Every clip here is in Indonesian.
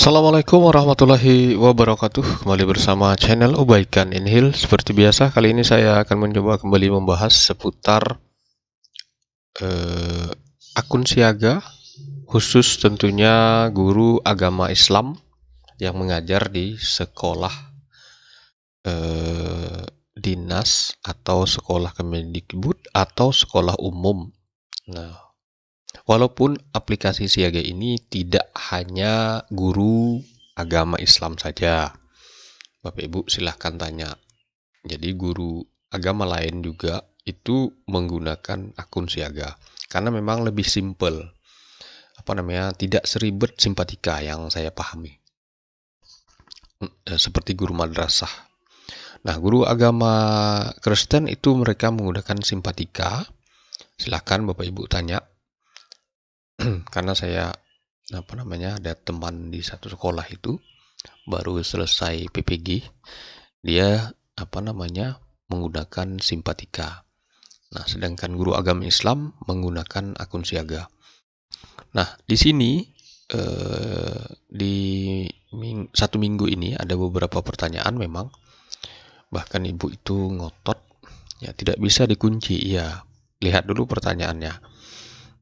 Assalamualaikum warahmatullahi wabarakatuh. Kembali bersama channel Ubaikan Inhil. Seperti biasa, kali ini saya akan mencoba kembali membahas seputar akun siaga, khusus tentunya guru agama Islam yang mengajar di sekolah dinas atau sekolah Kemendikbud atau sekolah umum. Nah, walaupun aplikasi siaga ini tidak hanya guru agama Islam saja, Bapak Ibu silahkan tanya. Jadi guru agama lain juga itu menggunakan akun siaga karena memang lebih simple, tidak seribet Simpatika yang saya pahami. Seperti guru madrasah. Nah, guru agama Kristen itu mereka menggunakan Simpatika. Silahkan Bapak Ibu tanya. Karena saya ada teman di satu sekolah itu baru selesai PPG, dia menggunakan Simpatika. Nah, sedangkan guru agama Islam menggunakan akun siaga. Nah, di sini di satu minggu ini ada beberapa pertanyaan memang, bahkan ibu itu ngotot, ya tidak bisa dikunci. Ya, lihat dulu pertanyaannya.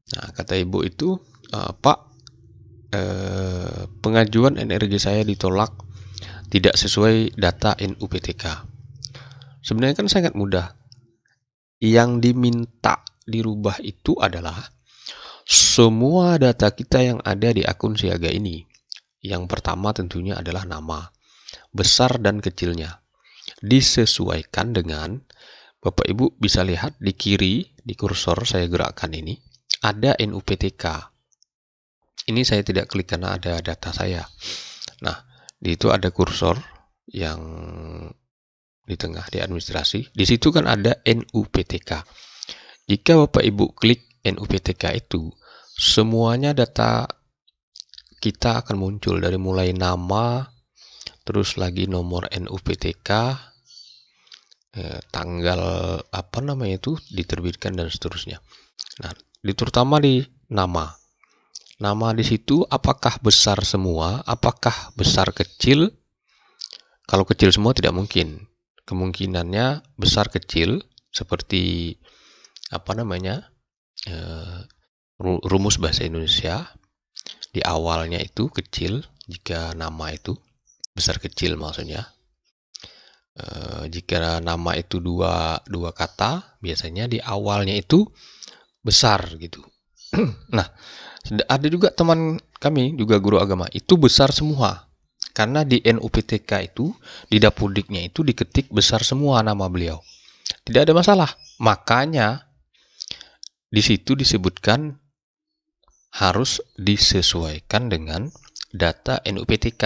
Nah, kata ibu itu, Pak, pengajuan NRG saya ditolak, tidak sesuai data NUPTK. Sebenarnya kan sangat mudah. Yang diminta dirubah itu adalah semua data kita yang ada di akun siaga ini. Yang pertama tentunya adalah nama, besar dan kecilnya. Disesuaikan dengan, Bapak Ibu bisa lihat di kiri, di kursor saya gerakkan ini, ada NUPTK. Ini saya tidak klik karena ada data saya. Nah, di itu ada kursor yang di tengah, di administrasi. Di situ kan ada NUPTK. Jika Bapak Ibu klik NUPTK itu, semuanya data kita akan muncul dari mulai nama, terus lagi nomor NUPTK, tanggal diterbitkan dan seterusnya. Nah, terutama di nama. Nama di situ apakah besar semua, apakah besar kecil? Kalau kecil semua tidak mungkin. Kemungkinannya besar kecil seperti rumus bahasa Indonesia. Di awalnya itu kecil jika nama itu besar kecil maksudnya. Jika nama itu dua kata, biasanya di awalnya itu besar gitu. Nah, ada juga teman kami juga guru agama itu besar semua, karena di NUPTK itu di Dapurdiknya itu diketik besar semua nama beliau, tidak ada masalah. Makanya di situ disebutkan harus disesuaikan dengan data NUPTK,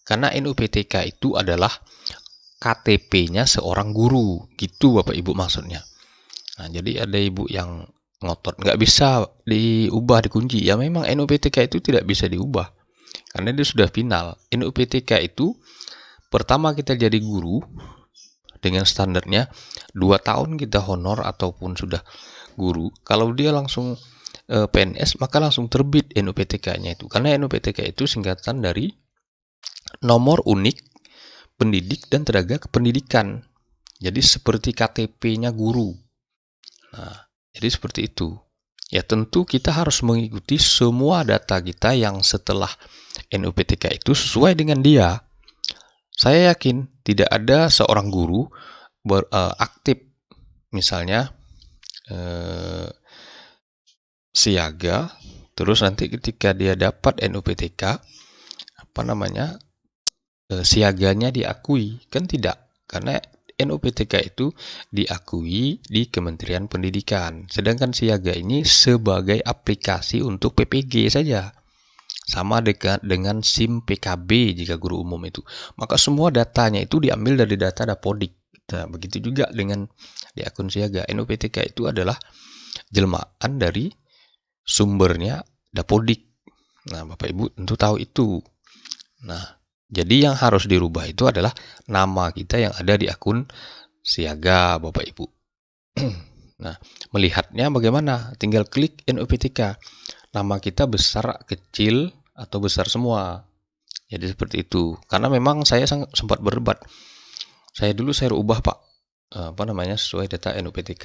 karena NUPTK itu adalah KTP-nya seorang guru, gitu Bapak Ibu maksudnya. Nah, jadi ada ibu yang ngotot, nggak bisa diubah, dikunci. Ya memang NUPTK itu tidak bisa diubah, karena dia sudah final. NUPTK itu pertama kita jadi guru dengan standarnya 2 tahun kita honor ataupun sudah guru. Kalau dia langsung PNS, maka langsung terbit NUPTK-nya itu, karena NUPTK itu singkatan dari nomor unik pendidik dan tenaga kependidikan. Jadi seperti KTP-nya guru. Nah, jadi seperti itu. Ya tentu kita harus mengikuti semua data kita yang setelah NUPTK itu sesuai dengan dia. Saya yakin tidak ada seorang guru aktif misalnya siaga, terus nanti ketika dia dapat NUPTK siaganya diakui, kan tidak, karena NUPTK itu diakui di Kementerian Pendidikan, sedangkan siaga ini sebagai aplikasi untuk PPG saja, sama dengan SIM PKB jika guru umum itu, maka semua datanya itu diambil dari data Dapodik. Nah, begitu juga dengan di akun siaga. NUPTK itu adalah jelmaan dari sumbernya Dapodik. Nah, Bapak Ibu tentu tahu itu. Nah, jadi yang harus dirubah itu adalah nama kita yang ada di akun siaga, Bapak Ibu. Nah, melihatnya bagaimana? Tinggal klik NUPTK. Nama kita besar, kecil, atau besar semua. Jadi seperti itu. Karena memang saya sempat berdebat. Saya ubah Pak, sesuai data NUPTK.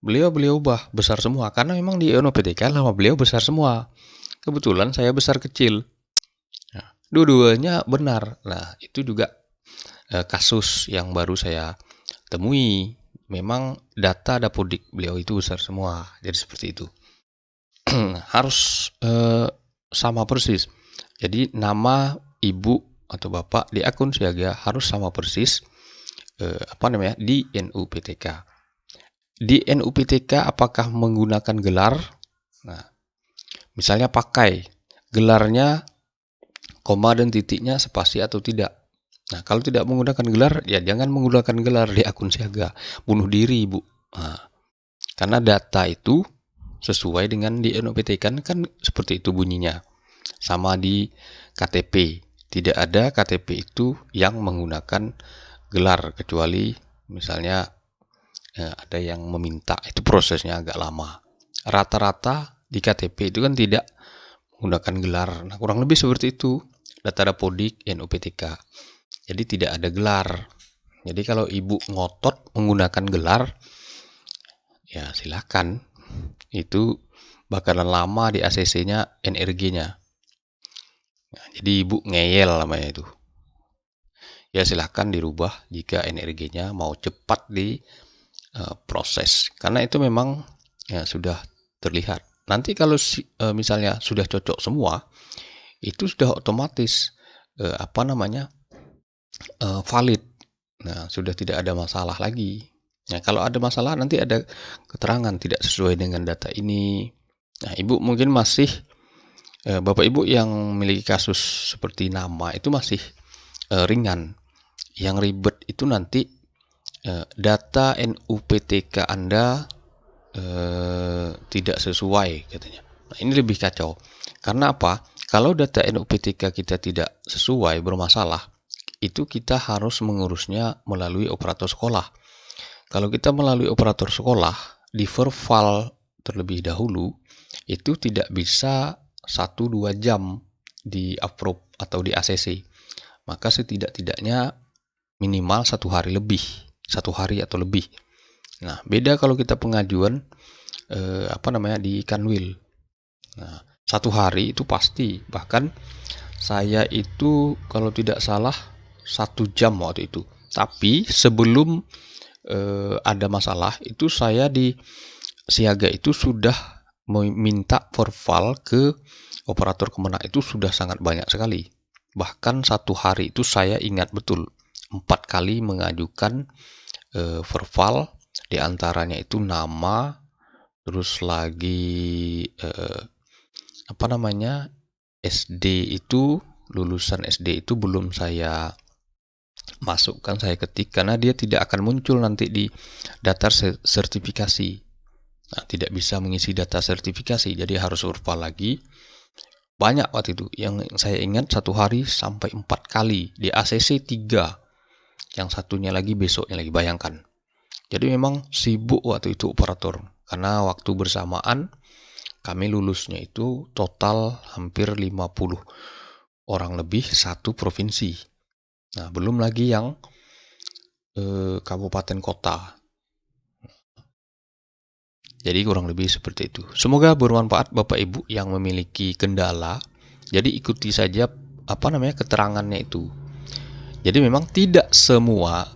Beliau ubah besar semua karena memang di NUPTK nama beliau besar semua. Kebetulan saya besar kecil. Nah, dua-duanya benar. Nah, itu juga kasus yang baru saya temui. Memang data Dapodik beliau itu besar semua. Jadi seperti itu. Harus sama persis. Jadi nama ibu atau bapak di akun siaga harus sama persis di NUPTK. Di NUPTK apakah menggunakan gelar? Nah, misalnya pakai gelarnya koma dan titiknya spasi atau tidak. Nah, kalau tidak menggunakan gelar, ya jangan menggunakan gelar di akun siaga. Bunuh diri, Bu. Nah, karena data itu sesuai dengan di NUPTK kan seperti itu bunyinya. Sama di KTP. Tidak ada KTP itu yang menggunakan gelar, kecuali misalnya ada yang meminta. Itu prosesnya agak lama. Rata-rata di KTP itu kan tidak menggunakan gelar. Nah, kurang lebih seperti itu. Data Dapodik NUPTK. Jadi tidak ada gelar. Jadi kalau ibu ngotot menggunakan gelar, ya silakan. Itu bakalan lama di ACC-nya, NRG-nya. Nah, jadi ibu ngeyel namanya itu. Ya silahkan dirubah jika NRG-nya mau cepat di proses. Karena itu memang ya sudah terlihat. Nanti kalau misalnya sudah cocok semua, itu sudah otomatis valid. Nah, sudah tidak ada masalah lagi. Nah, kalau ada masalah nanti ada keterangan tidak sesuai dengan data ini. Nah, ibu mungkin masih Bapak Ibu yang memiliki kasus seperti nama itu masih ringan. Yang ribet itu nanti data NUPTK Anda tidak sesuai katanya. Nah, ini lebih kacau. Karena apa? Kalau data NUPTK kita tidak sesuai, bermasalah, itu kita harus mengurusnya melalui operator sekolah. Kalau kita melalui operator sekolah, di verval terlebih dahulu, itu tidak bisa 1-2 jam di approve atau di ACC. Maka setidak-tidaknya minimal 1 hari lebih, 1 hari atau lebih. Nah, beda kalau kita pengajuan di Kanwil. Nah, 1 hari itu pasti. Bahkan saya itu kalau tidak salah 1 jam waktu itu. Tapi sebelum ada masalah itu saya di siaga itu sudah meminta verval ke operator Kemenak itu sudah sangat banyak sekali. Bahkan 1 hari itu saya ingat betul 4 kali mengajukan verval, diantaranya itu nama, terus lagi SD itu, lulusan SD itu belum saya masukkan, saya ketik karena dia tidak akan muncul nanti di daftar sertifikasi. Nah, tidak bisa mengisi data sertifikasi, jadi harus verval lagi. Banyak waktu itu, yang saya ingat 1 hari sampai 4 kali, di ACC 3, yang satunya lagi besoknya lagi, bayangkan. Jadi memang sibuk waktu itu operator, karena waktu bersamaan kami lulusnya itu total hampir 50 orang lebih, satu provinsi. Nah, belum lagi yang kabupaten kota. Jadi kurang lebih seperti itu. Semoga bermanfaat Bapak Ibu yang memiliki kendala. Jadi ikuti saja keterangannya itu. Jadi memang tidak semua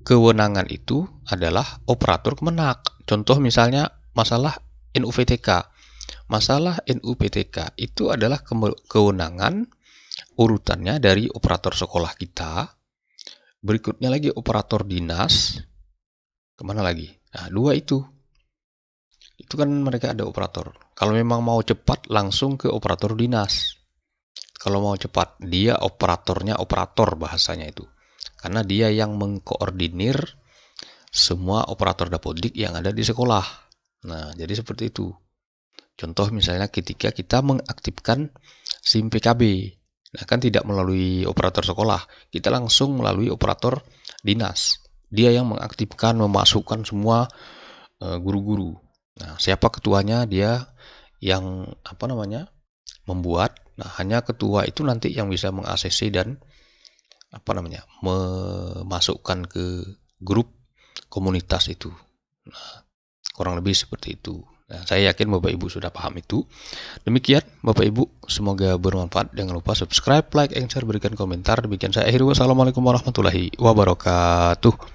kewenangan itu adalah operator Kemenak. Contoh misalnya masalah NUPTK. Masalah NUPTK itu adalah kewenangan urutannya dari operator sekolah kita. Berikutnya lagi operator dinas. Kemana lagi? Nah, 2 itu. Itu kan mereka ada operator. Kalau memang mau cepat langsung ke operator dinas. Kalau mau cepat, dia operatornya operator bahasanya itu. Karena dia yang mengkoordinir semua operator Dapodik yang ada di sekolah. Nah, jadi seperti itu. Contoh misalnya ketika kita mengaktifkan SIM PKB. Nah, kan tidak melalui operator sekolah. Kita langsung melalui operator dinas. Dia yang mengaktifkan, memasukkan semua guru-guru. Nah, siapa ketuanya, dia yang membuat. Nah, hanya ketua itu nanti yang bisa meng-ACC dan memasukkan ke grup komunitas itu. Nah, kurang lebih seperti itu. Nah, saya yakin Bapak Ibu sudah paham itu. Demikian Bapak Ibu, semoga bermanfaat. Jangan lupa subscribe, like, and share, berikan komentar. Demikian saya akhiri. Wassalamualaikum warahmatullahi wabarakatuh.